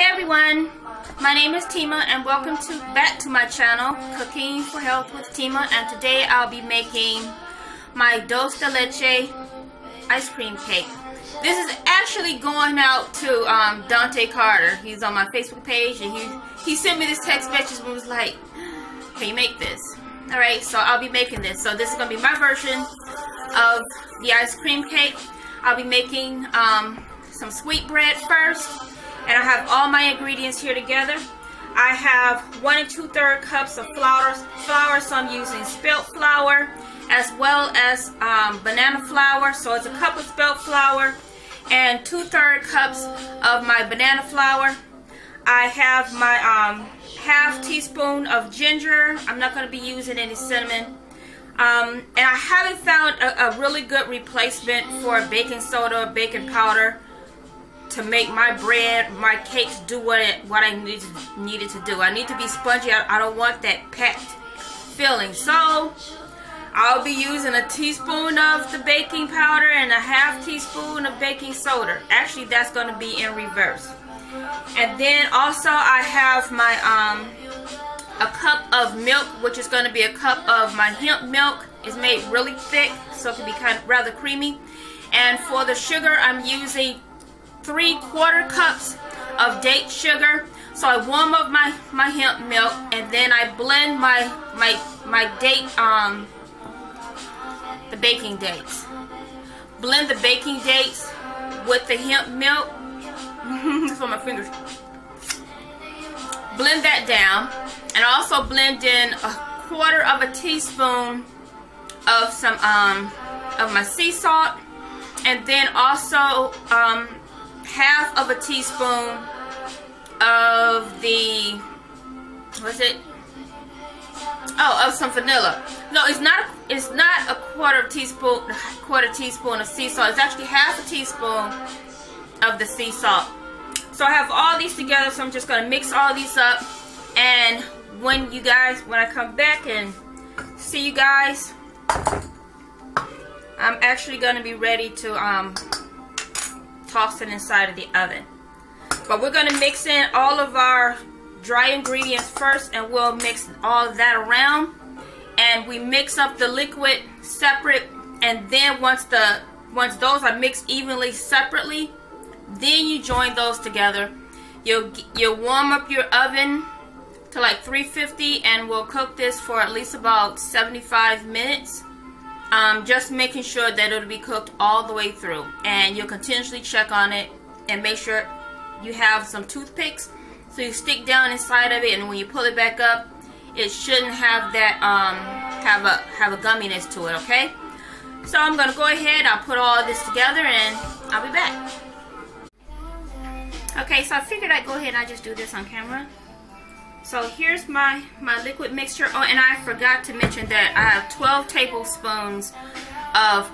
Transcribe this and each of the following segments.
Hey everyone, my name is Tima and welcome back to my channel, Cooking for Health with Tima, and today I'll be making my Dulce de leche ice cream cake. This is actually going out to Dante Carter. He's on my Facebook page and he sent me this text message and was like, can you make this? Alright, so I'll be making this. So this is going to be my version of the ice cream cake. I'll be making some sweet bread first. And I have all my ingredients here together. I have 1 2/3 cups of flour, so I'm using spelt flour as well as banana flour. So it's a cup of spelt flour and 2/3 cups of my banana flour. I have my half teaspoon of ginger. I'm not going to be using any cinnamon. And I haven't found a really good replacement for baking soda or baking powder to make my bread, my cakes do what I needed to do. I need to be spongy. I don't want that packed feeling. So I'll be using a teaspoon of the baking powder and a half teaspoon of baking soda. Actually, that's going to be in reverse. And then also I have my a cup of milk, which is going to be a cup of my hemp milk. It's made really thick, so it can be kind of rather creamy. And for the sugar, I'm using 3/4 cups of date sugar. So I warm up my hemp milk and then I blend my date, the baking dates. Blend the baking dates with the hemp milk. That's on my fingers. Blend that down, and also blend in 1/4 teaspoon of some of my sea salt, and then also half a teaspoon of the, of some vanilla. No, it's not a 1/4 teaspoon of sea salt. It's actually half a teaspoon of the sea salt. So I have all these together, so I'm just going to mix all these up, and when I come back and see you guys, I'm actually going to be ready to toss it inside of the oven. But we're going to mix in all of our dry ingredients first, and we'll mix all of that around, and we mix up the liquid separate, and then once those are mixed evenly separately, then you join those together. You'll warm up your oven to like 350, and we'll cook this for at least about 75 minutes. Just making sure that it'll be cooked all the way through, and you'll continuously check on it and make sure you have some toothpicks so you stick down inside of it, and when you pull it back up, it shouldn't have that have a gumminess to it. Okay, so I'm gonna go ahead, I'll put all this together and I'll be back. Okay, so I figured I'd go ahead and I just do this on camera. So here's my liquid mixture. Oh, and I forgot to mention that I have 12 tablespoons of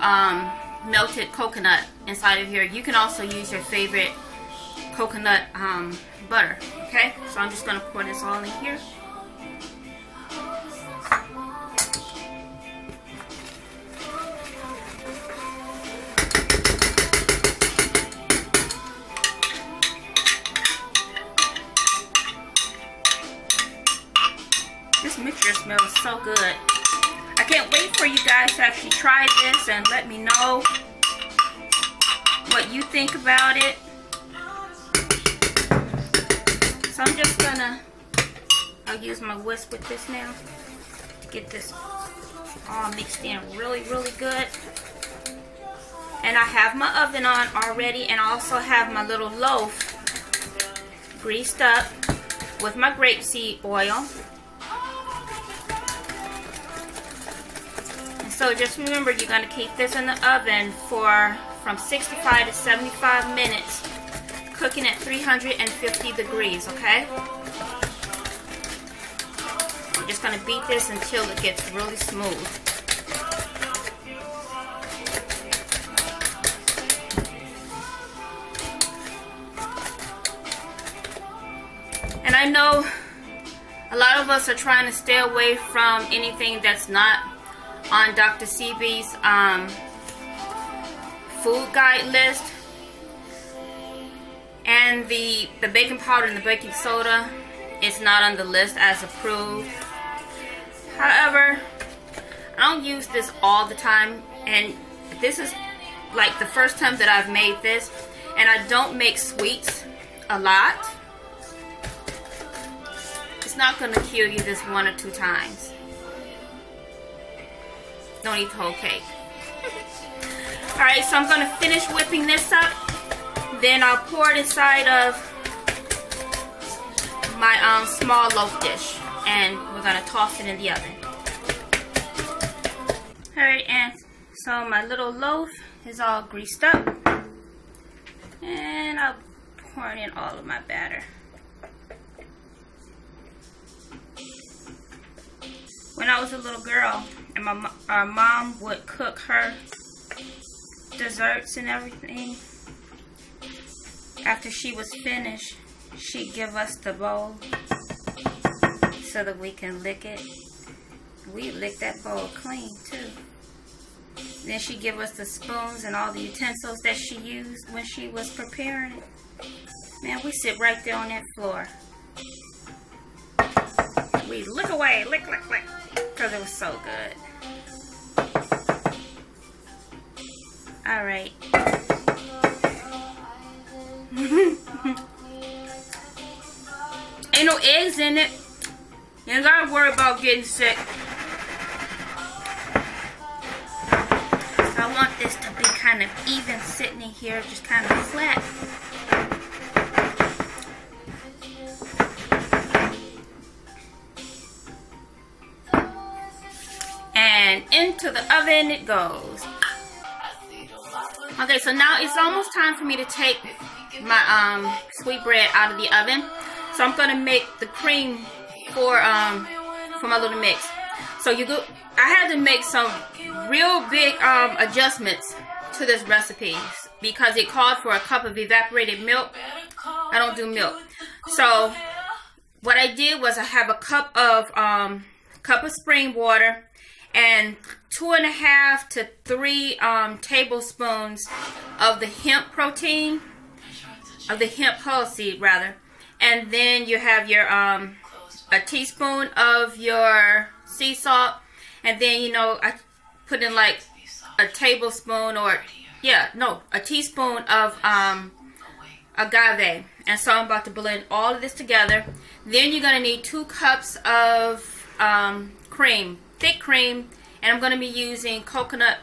melted coconut inside of here. You can also use your favorite coconut butter. Okay, so I'm just going to pour this all in here. This mixture smells so good. I can't wait for you guys to actually try this and let me know what you think about it. So I'm just gonna, I'll use my whisk with this now to get this all mixed in really, really good. And I have my oven on already, and I also have my little loaf greased up with my grapeseed oil. So just remember, you're going to keep this in the oven for from 65 to 75 minutes, cooking at 350 degrees, okay? I'm just going to beat this until it gets really smooth. And I know a lot of us are trying to stay away from anything that's not on Dr. Sebi's food guide list, and And the baking powder and the baking soda is not on the list as approved. However, I don't use this all the time, and this is like the first time that I've made this, and I don't make sweets a lot. It's not going to kill you this 1 or 2 times. Don't eat the whole cake. Alright, so I'm going to finish whipping this up. Then I'll pour it inside of my small loaf dish, and we're going to toss it in the oven. Alright, and so my little loaf is all greased up, and I'll pour in all of my batter. When I was a little girl, and our mom would cook her desserts and everything, after she was finished, she'd give us the bowl so that we can lick it. We lick that bowl clean too. Then she'd give us the spoons and all the utensils that she used when she was preparing it. Man, we sit right there on that floor. We lick away, lick, because it was so good. Alright. Ain't no eggs in it. You ain't gotta worry about getting sick. I want this to be kind of even sitting in here, just kind of flat. And into the oven it goes. Okay, so now it's almost time for me to take my sweet bread out of the oven. So I'm gonna make the cream for my little mix. So I had to make some real big adjustments to this recipe because it called for a cup of evaporated milk. I don't do milk. So what I did was I have a cup of spring water and 2.5 to 3 tablespoons of the hemp protein, of the hemp hull seed rather. And then you have your a teaspoon of your sea salt, and then I put in like a tablespoon a teaspoon of agave. And so I'm about to blend all of this together. Then you're gonna need 2 cups of cream, thick cream, and I'm gonna be using coconut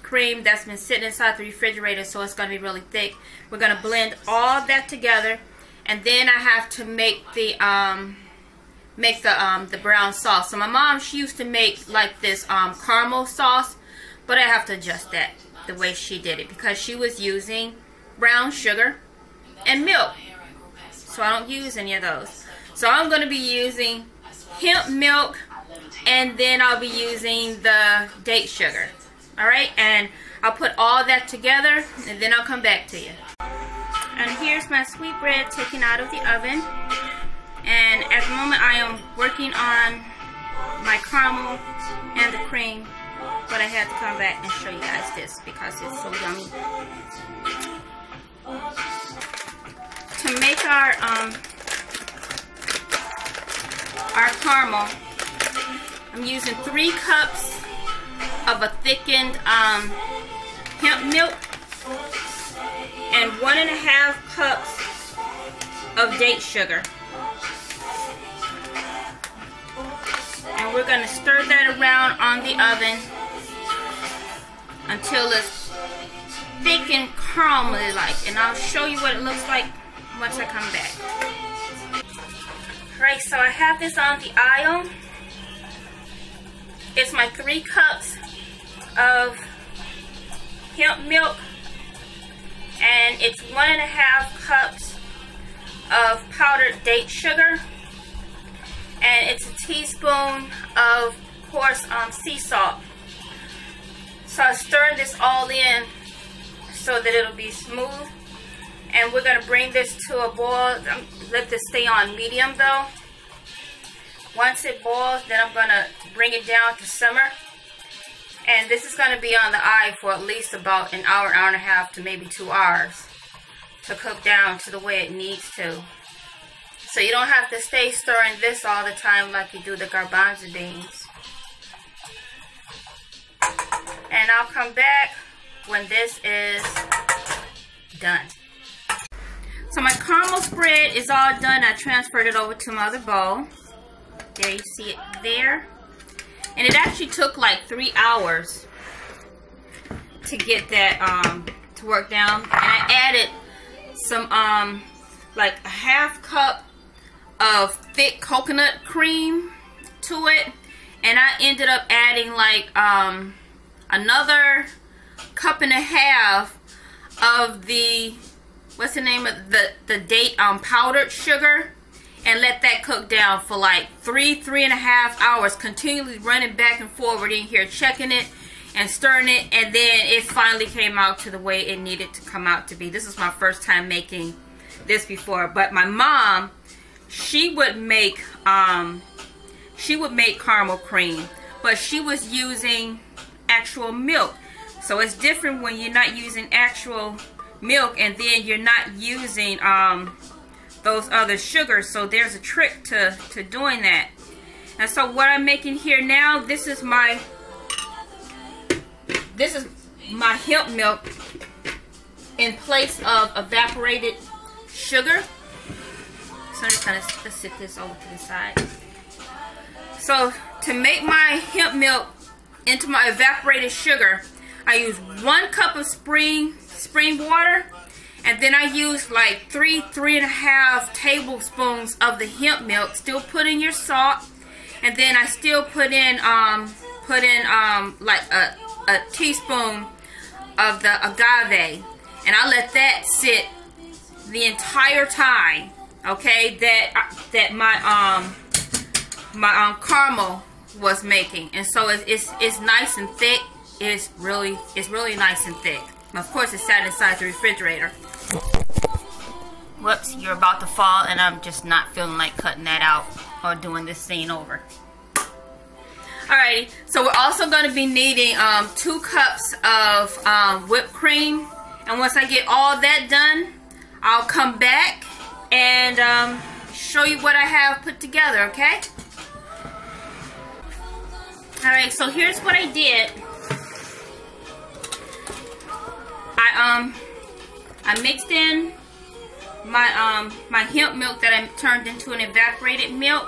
cream that's been sitting inside the refrigerator, so it's gonna be really thick. We're gonna blend all that together, and then I have to make the brown sauce. So my mom, she used to make like this caramel sauce, but I have to adjust that the way she did it because she was using brown sugar and milk. So I don't use any of those. So I'm going to be using hemp milk, and then I'll be using the date sugar. Alright, and I'll put all that together, and then I'll come back to you. And here's my sweet bread taken out of the oven. And at the moment I am working on my caramel and the cream, but I had to come back and show you guys this because it's so yummy. To make our caramel, I'm using 3 cups of a thickened hemp milk and 1.5 cups of date sugar. And we're going to stir that around on the oven until it's thick and caramely like. And I'll show you what it looks like once I come back. Alright, so I have this on the aisle. It's my 3 cups of hemp milk, and it's 1.5 cups of powdered date sugar, and it's a teaspoon of coarse sea salt. So I stir this all in so that it'll be smooth, and we're going to bring this to a boil. Let this stay on medium though. Once it boils, then I'm going to bring it down to simmer, and this is going to be on the eye for at least about an hour, hour and a half to maybe 2 hours to cook down to the way it needs to. So you don't have to stay stirring this all the time like you do the garbanzo beans. And I'll come back when this is done. So my caramel spread is all done. I transferred it over to my other bowl. There, you see it there. And it actually took like 3 hours to get that to work down. And I added some like a half cup of thick coconut cream to it. And I ended up adding like another cup and a half of the, what's the name of the date powdered sugar, and let that cook down for like 3.5 hours, continually running back and forward in here, checking it and stirring it, and then it finally came out to the way it needed to come out to be. This is my first time making this before, but my mom, she would make caramel cream, but she was using actual milk. So it's different when you're not using actual milk and then you're not using those other sugars. So there's a trick to doing that. And so what I'm making here now, this is my hemp milk in place of evaporated sugar. So I'm just gonna sit this over to the side. So to make my hemp milk into my evaporated sugar, I use 1 cup of spring water, and then I use like 3.5 tablespoons of the hemp milk. Still put in your salt, and then I still put in like a teaspoon of the agave, and I let that sit the entire time. Okay, that my caramel was making, and so it's nice and thick. It's really nice and thick. Of course, it's sat inside the refrigerator. Whoops, you're about to fall, and I'm just not feeling like cutting that out or doing this scene over. Alrighty, so we're also going to be needing 2 cups of whipped cream, and once I get all that done, I'll come back and show you what I have put together. Okay? Alright, so here's what I did. I mixed in my my hemp milk that I turned into an evaporated milk,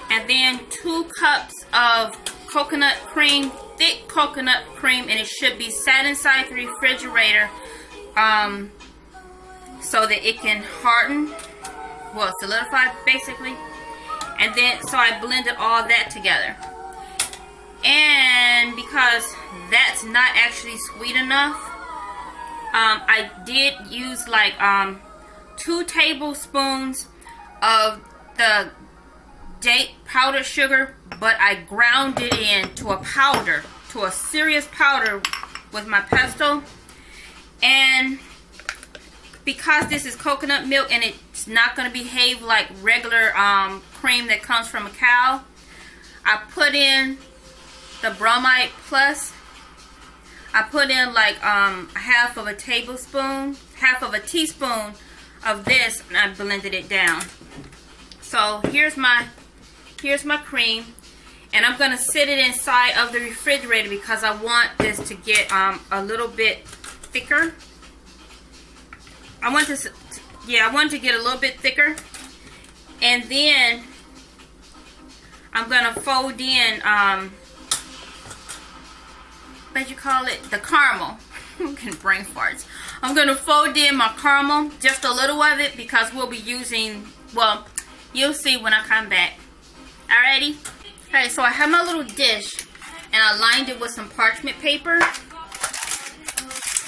and then 2 cups of coconut cream, thick coconut cream, and it should be sat inside the refrigerator so that it can harden, well, solidify basically. And then so I blended all that together, and because that's not actually sweet enough, I did use like 2 tablespoons of the date powdered sugar, but I ground it into a powder, to a serious powder with my pesto. And because this is coconut milk and it's not going to behave like regular cream that comes from a cow, I put in the bromide plus. I put in like half of a teaspoon of this, and I blended it down. So here's my cream, and I'm gonna sit it inside of the refrigerator because I want this to get a little bit thicker. I want to get a little bit thicker, and then I'm gonna fold in what you call it, the caramel. I'm getting brain farts. I'm gonna fold in my caramel, just a little of it, because we'll be using, well, you'll see when I come back. Alrighty? Okay, so I have my little dish, and I lined it with some parchment paper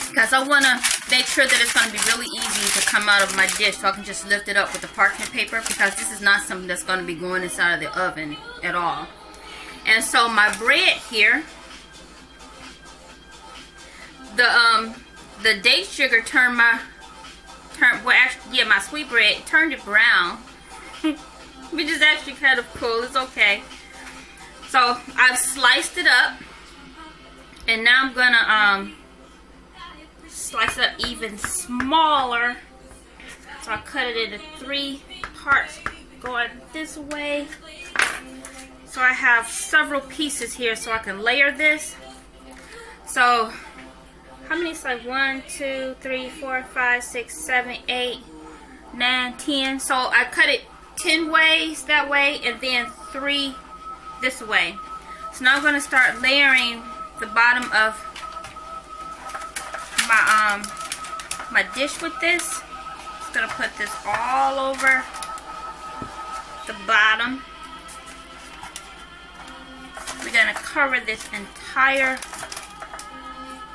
because I want to make sure that it's going to be really easy to come out of my dish, so I can just lift it up with the parchment paper, because this is not something that's going to be going inside of the oven at all. And so my bread here, the date sugar turned my sweet bread turned it brown, which is actually kind of cool. It's okay. So I've sliced it up, and now I'm gonna slice it up even smaller So I cut it into 3 parts going this way. So I have several pieces here so I can layer this. So how many? It's like 1, 2, 3, 4, 5, 6, 7, 8, 9, 10. So I cut it 10 ways that way and then 3 this way. So now I'm going to start layering the bottom of my dish with this. Just going to put this all over the bottom. We're going to cover this entire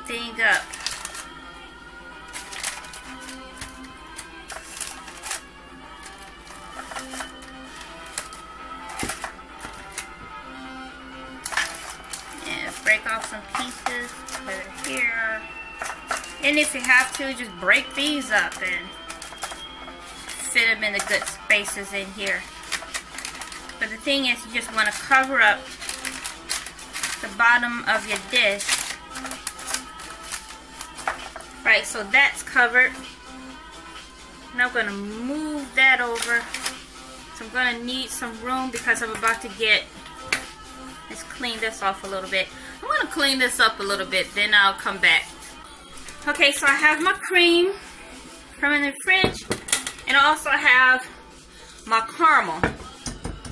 thing up. And break off some pieces, put it here. And if you have to, just break these up and fit them in the good spaces in here. But the thing is, you just want to cover up the bottom of your dish. Right, so that's covered. Now I'm going to move that over. So I'm going to need some room because I'm about to let's clean this off a little bit. I'm going to clean this up a little bit, then I'll come back. Okay, so I have my cream from in the fridge, and I also have my caramel.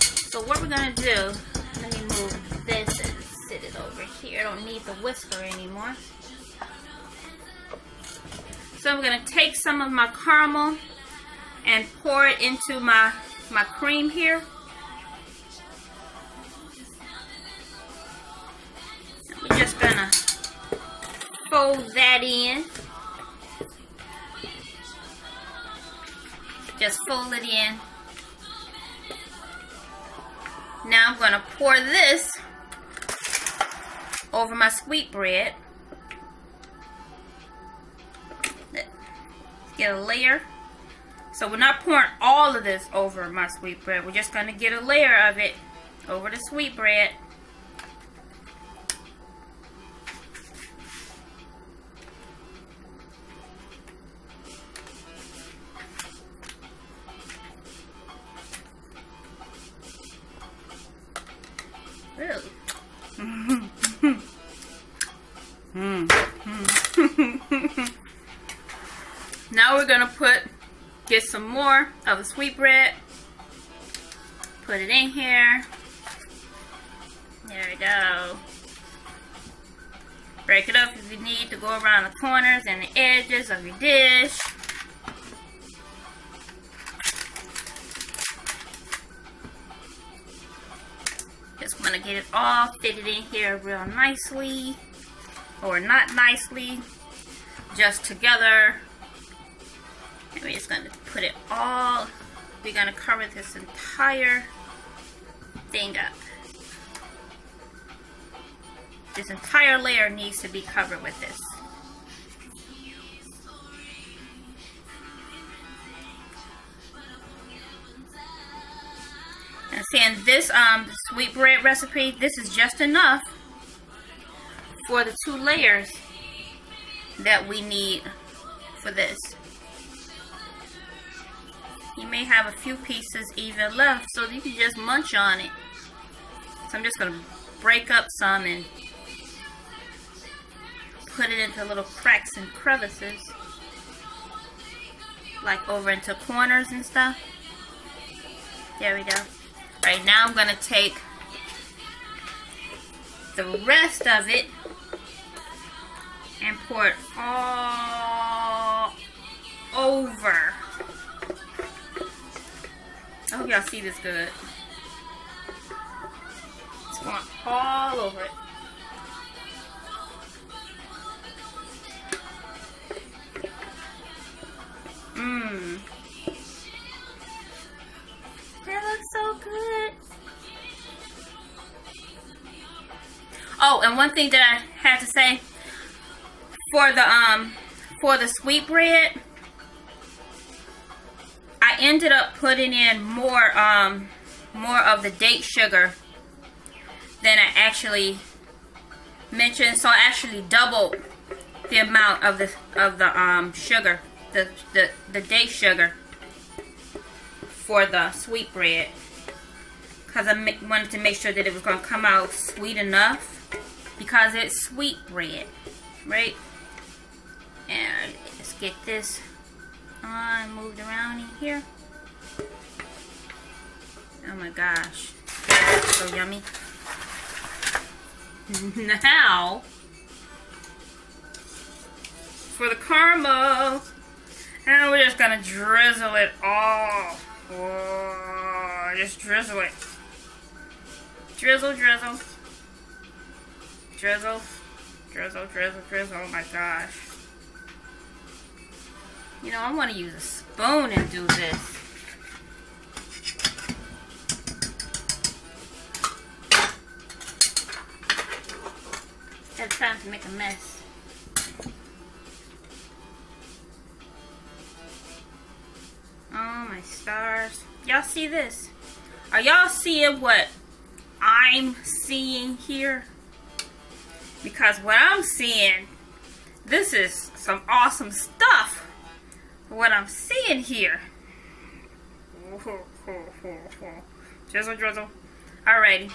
So what we're going to do, let me move this and sit it over here. I don't need the whisker anymore. So I'm going to take some of my caramel and pour it into my cream here. We're just going to fold that in. Just fold it in. Now I'm going to pour this over my sweetbread. Get a layer. So we're not pouring all of this over my sweetbread. We're just going to get a layer of it over the sweetbread. Really? Now we're going to get some more of the sweetbread. Put it in here. There we go. Break it up if you need to go around the corners and the edges of your dish. Just want to get it all fitted in here real nicely, or not nicely, just together. And we're just going to put it all, we're going to cover this entire thing up. This entire layer needs to be covered with this. And seeing this sweetbread recipe, this is just enough for the 2 layers that we need for this. You may have a few pieces even left, so you can just munch on it. So I'm just going to break up some and put it into little cracks and crevices, like over into corners and stuff. There we go. Alright, now I'm going to take the rest of it and pour it all over. I hope y'all see this good. It's going all over it. That looks so good. Oh, and one thing that I had to say for the sweetbread, I ended up putting in more of the date sugar than I actually mentioned. So I actually doubled the amount of the sugar, the date sugar. for the sweet bread, because I wanted to make sure that it was going to come out sweet enough, because it's sweet bread, right? And let's get this on, moved around in here. Oh my gosh, that's so yummy. Now for the caramel, and we're just gonna drizzle it all. Oh, just drizzle it. Drizzle, drizzle. Drizzle, drizzle, drizzle, drizzle. Oh my gosh. You know, I want to use a spoon and do this. It's time to make a mess. Oh my stars. Y'all see this? Are y'all seeing what I'm seeing here? Because what I'm seeing, this is some awesome stuff. What I'm seeing here. Drizzle, drizzle. Alrighty.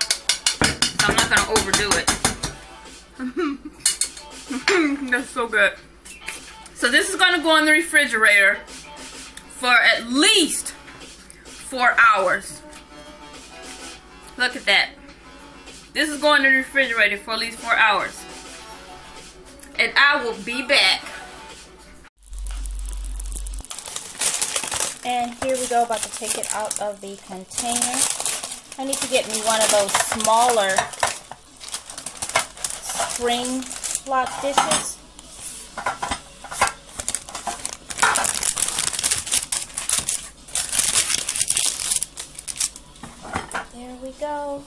So I'm not going to overdo it. That's so good. So this is going to go in the refrigerator for at least 4 hours. Look at that. This is going in the refrigerator for at least 4 hours. And I will be back. And here we go, about to take it out of the container. I need to get me one of those smaller spring lock dishes. There we go.